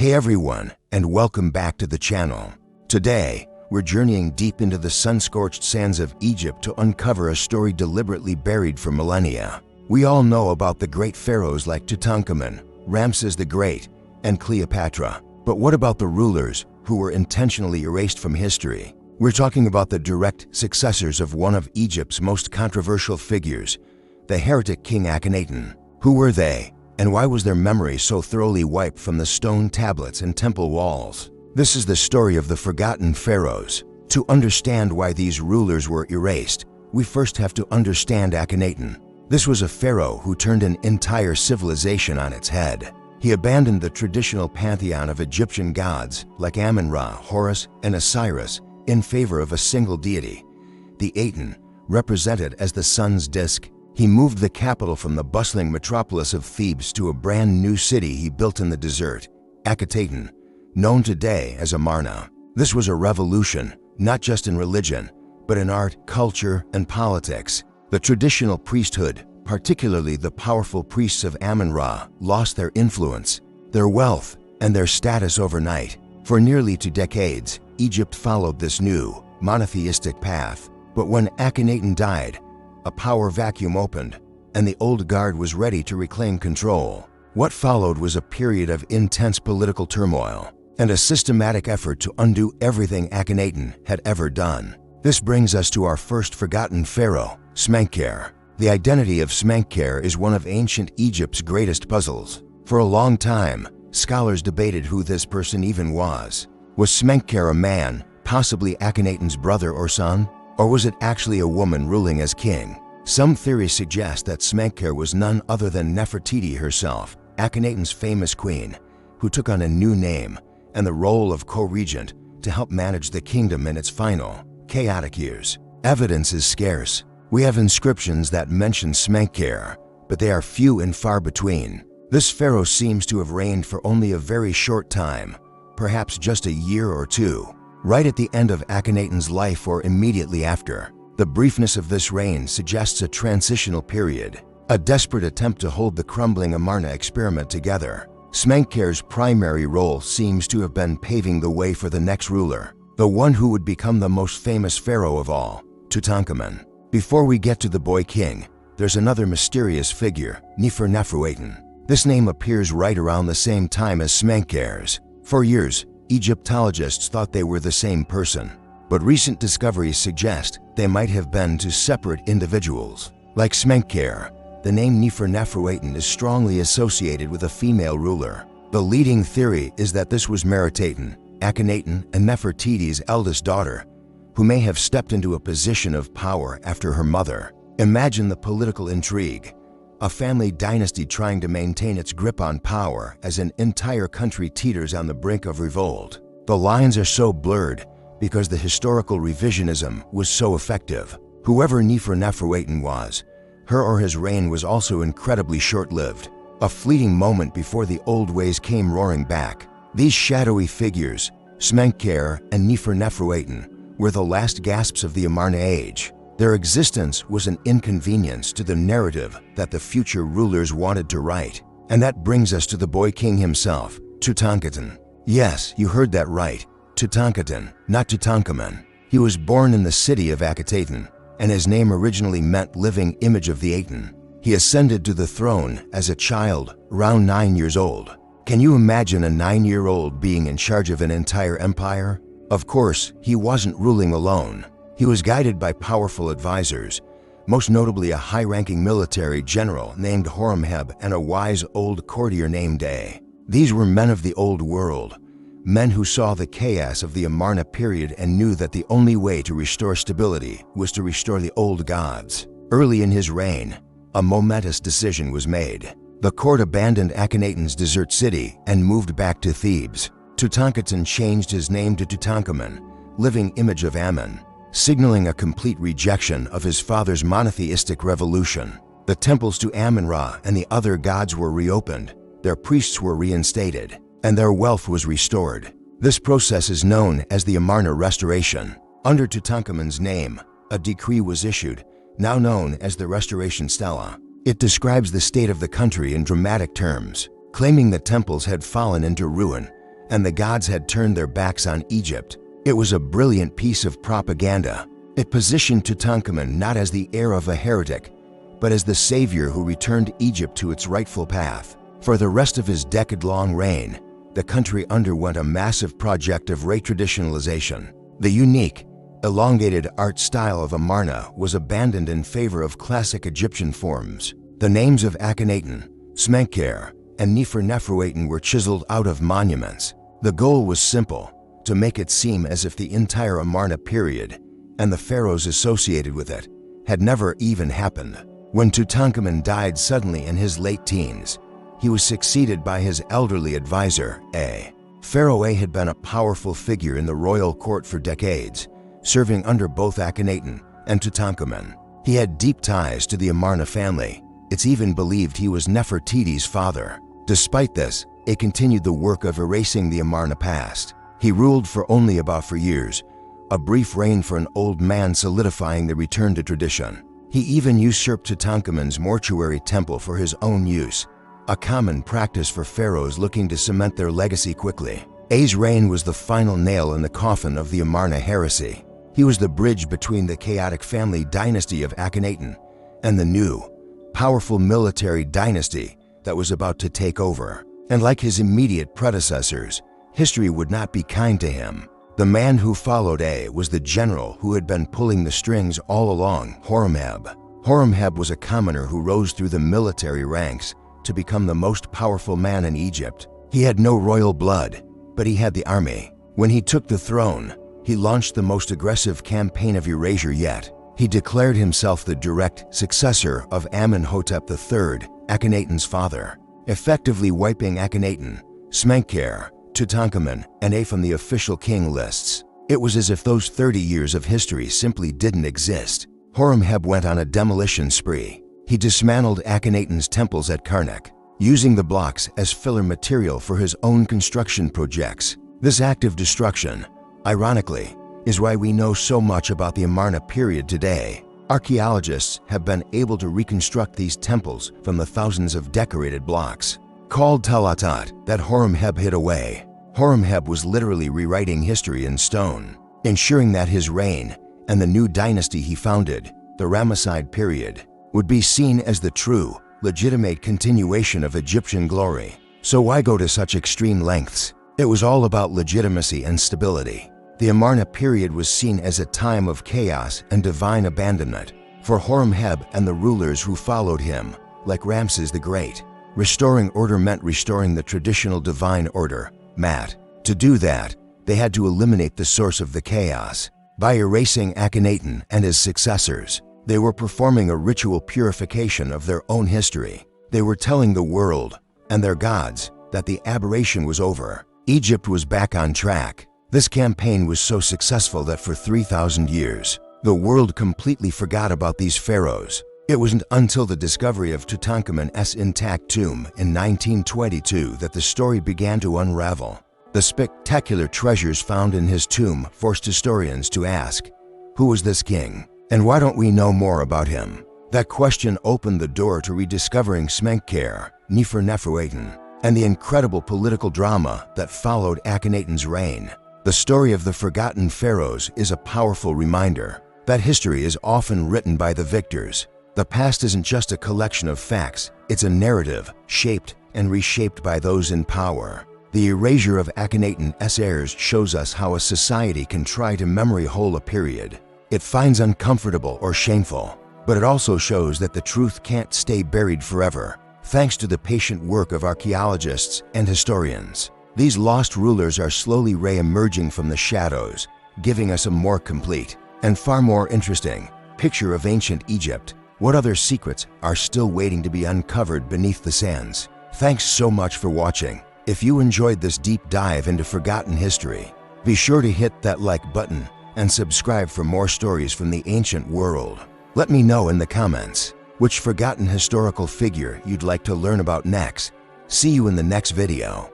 Hey everyone, and welcome back to the channel. Today, we're journeying deep into the sun-scorched sands of Egypt to uncover a story deliberately buried for millennia. We all know about the great pharaohs like Tutankhamun, Ramses the Great, and Cleopatra. But what about the rulers who were intentionally erased from history? We're talking about the direct successors of one of Egypt's most controversial figures, the heretic King Akhenaten. Who were they? And why was their memory so thoroughly wiped from the stone tablets and temple walls? This is the story of the forgotten pharaohs. To understand why these rulers were erased, we first have to understand Akhenaten. This was a pharaoh who turned an entire civilization on its head. He abandoned the traditional pantheon of Egyptian gods like Amun-Ra, Horus, and Osiris in favor of a single deity, the Aten, represented as the sun's disk. He moved the capital from the bustling metropolis of Thebes to a brand new city he built in the desert, Akhenaten, known today as Amarna. This was a revolution, not just in religion, but in art, culture, and politics. The traditional priesthood, particularly the powerful priests of Amun-Ra, lost their influence, their wealth, and their status overnight. For nearly 2 decades, Egypt followed this new, monotheistic path. But when Akhenaten died, a power vacuum opened, and the old guard was ready to reclaim control. What followed was a period of intense political turmoil and a systematic effort to undo everything Akhenaten had ever done. This brings us to our first forgotten pharaoh, Smenkhkare. The identity of Smenkhkare is one of ancient Egypt's greatest puzzles. For a long time, scholars debated who this person even was. Was Smenkhkare a man, possibly Akhenaten's brother or son? Or was it actually a woman ruling as king? Some theories suggest that Smenkhkare was none other than Nefertiti herself, Akhenaten's famous queen, who took on a new name and the role of co-regent to help manage the kingdom in its final, chaotic years. Evidence is scarce. We have inscriptions that mention Smenkhkare, but they are few and far between. This pharaoh seems to have reigned for only a very short time, perhaps just a year or two. Right at the end of Akhenaten's life or immediately after. The briefness of this reign suggests a transitional period, a desperate attempt to hold the crumbling Amarna experiment together. Smenkkare's primary role seems to have been paving the way for the next ruler, the one who would become the most famous pharaoh of all, Tutankhamun. Before we get to the boy king, there's another mysterious figure, Neferneferuaten. This name appears right around the same time as Smenkkare's. For years, Egyptologists thought they were the same person, but recent discoveries suggest they might have been two separate individuals. Like Smenkhkare, the name Neferneferuaten is strongly associated with a female ruler. The leading theory is that this was Meritaten, Akhenaten, and Nefertiti's eldest daughter, who may have stepped into a position of power after her mother. Imagine the political intrigue. A family dynasty trying to maintain its grip on power as an entire country teeters on the brink of revolt. The lines are so blurred because the historical revisionism was so effective. Whoever Neferneferuaten was, her or his reign was also incredibly short-lived, a fleeting moment before the old ways came roaring back. These shadowy figures, Smenkhkare and Neferneferuaten, were the last gasps of the Amarna age. Their existence was an inconvenience to the narrative that the future rulers wanted to write. And that brings us to the boy king himself, Tutankhaten. Yes, you heard that right, Tutankhaten, not Tutankhamun. He was born in the city of Akhenaten, and his name originally meant living image of the Aten. He ascended to the throne as a child, around 9 years old. Can you imagine a 9-year-old being in charge of an entire empire? Of course, he wasn't ruling alone. He was guided by powerful advisors, most notably a high-ranking military general named Horemheb and a wise old courtier named Ea. These were men of the old world, men who saw the chaos of the Amarna period and knew that the only way to restore stability was to restore the old gods. Early in his reign, a momentous decision was made. The court abandoned Akhenaten's desert city and moved back to Thebes. Tutankhaten changed his name to Tutankhamun, living image of Amun, signaling a complete rejection of his father's monotheistic revolution. The temples to Amun-Ra and the other gods were reopened, their priests were reinstated, and their wealth was restored. This process is known as the Amarna Restoration. Under Tutankhamun's name, a decree was issued, now known as the Restoration Stela. It describes the state of the country in dramatic terms, claiming that temples had fallen into ruin and the gods had turned their backs on Egypt. It was a brilliant piece of propaganda. It positioned Tutankhamun not as the heir of a heretic, but as the savior who returned Egypt to its rightful path. For the rest of his decade-long reign, the country underwent a massive project of retraditionalization. The unique, elongated art style of Amarna was abandoned in favor of classic Egyptian forms. The names of Akhenaten, Smenkhkare, and Neferneferuaten were chiseled out of monuments. The goal was simple: to make it seem as if the entire Amarna period, and the pharaohs associated with it, had never even happened. When Tutankhamun died suddenly in his late teens, he was succeeded by his elderly advisor, A. Pharaoh A had been a powerful figure in the royal court for decades, serving under both Akhenaten and Tutankhamun. He had deep ties to the Amarna family. It's even believed he was Nefertiti's father. Despite this, A continued the work of erasing the Amarna past. He ruled for only about 4 years, a brief reign for an old man solidifying the return to tradition. He even usurped Tutankhamun's mortuary temple for his own use, a common practice for pharaohs looking to cement their legacy quickly. A's reign was the final nail in the coffin of the Amarna heresy. He was the bridge between the chaotic family dynasty of Akhenaten and the new, powerful military dynasty that was about to take over. And like his immediate predecessors, history would not be kind to him. The man who followed A was the general who had been pulling the strings all along, Horemheb. Horemheb was a commoner who rose through the military ranks to become the most powerful man in Egypt. He had no royal blood, but he had the army. When he took the throne, he launched the most aggressive campaign of erasure yet. He declared himself the direct successor of Amenhotep III, Akhenaten's father, effectively wiping Akhenaten, Smenkhkare, Tutankhamun, and A from the official king lists. It was as if those 30 years of history simply didn't exist. Horemheb went on a demolition spree. He dismantled Akhenaten's temples at Karnak, using the blocks as filler material for his own construction projects. This act of destruction, ironically, is why we know so much about the Amarna period today. Archaeologists have been able to reconstruct these temples from the thousands of decorated blocks. Called Talatat that Horemheb hid away, Horemheb was literally rewriting history in stone, ensuring that his reign and the new dynasty he founded, the Ramesside period, would be seen as the true, legitimate continuation of Egyptian glory. So why go to such extreme lengths? It was all about legitimacy and stability. The Amarna period was seen as a time of chaos and divine abandonment. For Horemheb and the rulers who followed him, like Ramses the Great, restoring order meant restoring the traditional divine order, Mat. To do that, they had to eliminate the source of the chaos. By erasing Akhenaten and his successors, they were performing a ritual purification of their own history. They were telling the world and their gods that the aberration was over. Egypt was back on track. This campaign was so successful that for 3,000 years, the world completely forgot about these pharaohs. It wasn't until the discovery of Tutankhamun's intact tomb in 1922 that the story began to unravel. The spectacular treasures found in his tomb forced historians to ask, who was this king? And why don't we know more about him? That question opened the door to rediscovering Smenkhkare, Neferneferuaten, and the incredible political drama that followed Akhenaten's reign. The story of the forgotten pharaohs is a powerful reminder that history is often written by the victors. The past isn't just a collection of facts, it's a narrative shaped and reshaped by those in power. The erasure of Akhenaten's heirs shows us how a society can try to memory hole a period it finds uncomfortable or shameful, but it also shows that the truth can't stay buried forever. Thanks to the patient work of archaeologists and historians, these lost rulers are slowly re-emerging from the shadows, giving us a more complete and far more interesting picture of ancient Egypt. What other secrets are still waiting to be uncovered beneath the sands? Thanks so much for watching. If you enjoyed this deep dive into forgotten history, be sure to hit that like button and subscribe for more stories from the ancient world. Let me know in the comments which forgotten historical figure you'd like to learn about next. See you in the next video.